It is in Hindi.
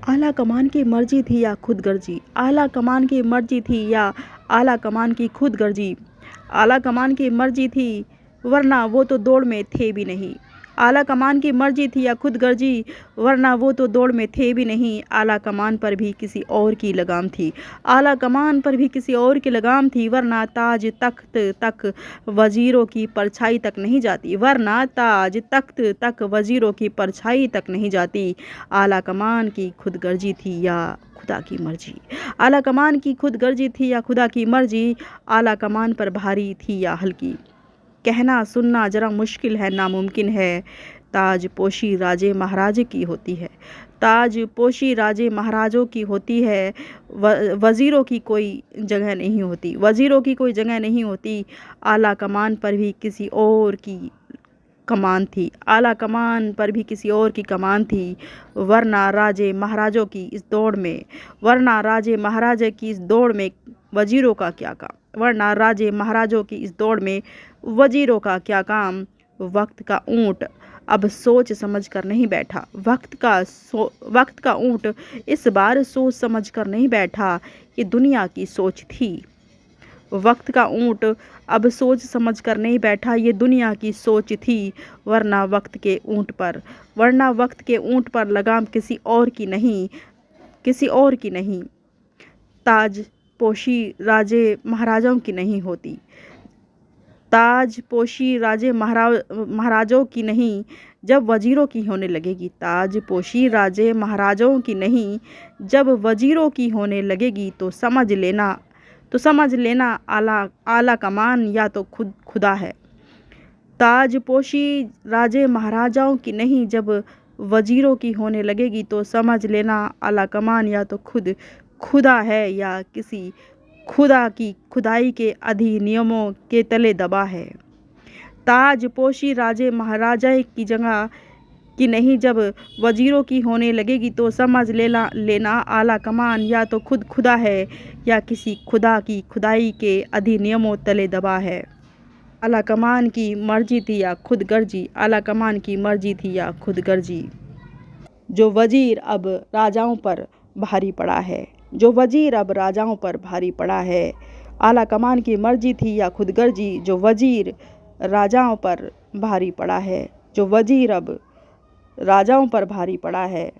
आला कमान की मर्जी थी या खुदगर्जी, आला कमान की मर्जी थी या आला कमान की खुदगर्जी। आला कमान की मर्जी थी वरना वो तो दौड़ में थे भी नहीं। आला कमान की मर्जी थी या खुदगर्जी, वरना वो तो दौड़ में थे भी नहीं। आला कमान पर भी किसी और की लगाम थी, आला कमान पर भी किसी और की लगाम थी, वरना ताज तख्त तक वजीरों की परछाई तक नहीं जाती, वरना ताज तख्त तक वजीरों की परछाई तक नहीं जाती। आला कमान की खुदगर्जी थी या खुदा की मर्जी, आला कमान की खुदगर्जी थी या खुदा की मर्जी। आला कमान पर भारी थी या हल्की, कहना सुनना जरा मुश्किल है, नामुमकिन है। ताज पोशी राजे महाराजे की होती है, ताज पोशी राजे महाराजों की होती है। वज़ीरों की कोई जगह नहीं होती, वज़ीरों की कोई जगह नहीं होती। आला कमान पर भी किसी और की कमान थी, आला कमान पर भी किसी और की कमान थी, वरना राजे महाराजों की इस दौड़ में, वरना राजे महाराजे की इस दौड़ में वजीरों का क्या काम, वरना राजे महाराजों की इस दौड़ में वजीरों का क्या काम। वक्त का ऊँट अब सोच समझ कर नहीं बैठा, वक्त का ऊँट इस बार सोच समझ कर नहीं बैठा, ये दुनिया की सोच थी। वक्त का ऊँट अब सोच समझ कर नहीं बैठा, ये दुनिया की सोच थी। वरना वक्त के ऊँट पर, वरना वक्त के ऊँट पर लगाम किसी और की नहीं, किसी और की नहीं। ताज पोशी राजे महाराजाओं की नहीं होती, ताज पोशी राजे महाराजों की नहीं, जब वजीरों की होने लगेगी। ताज पोशी राजे महाराजों की नहीं, जब वजीरों की होने लगेगी तो समझ लेना आला कमान या तो खुदा है। ताज पोशी राजे महाराजाओं की नहीं, जब वजीरों की होने लगेगी तो समझ लेना आला कमान या तो खुदा है या किसी खुदा की खुदाई के अधिनियमों के तले दबा है। ताज पोशी राजे महाराजा की जगह की नहीं, जब वजीरों की होने लगेगी तो समझ लेना आला कमान या तो खुदा है या किसी खुदा की खुदाई के अधिनियमों तले दबा है। आला कमान की मर्जी थी या खुदगर्जी, आला कमान की मर्जी थी या खुदगर्जी। जो वजीर अब राजाओं पर भारी पड़ा है, जो वजीर अब राजाओं पर भारी पड़ा है। आला कमान की मर्जी थी या खुदगर्जी, जो वजीर राजाओं पर भारी पड़ा है, जो वजीर अब राजाओं पर भारी पड़ा है।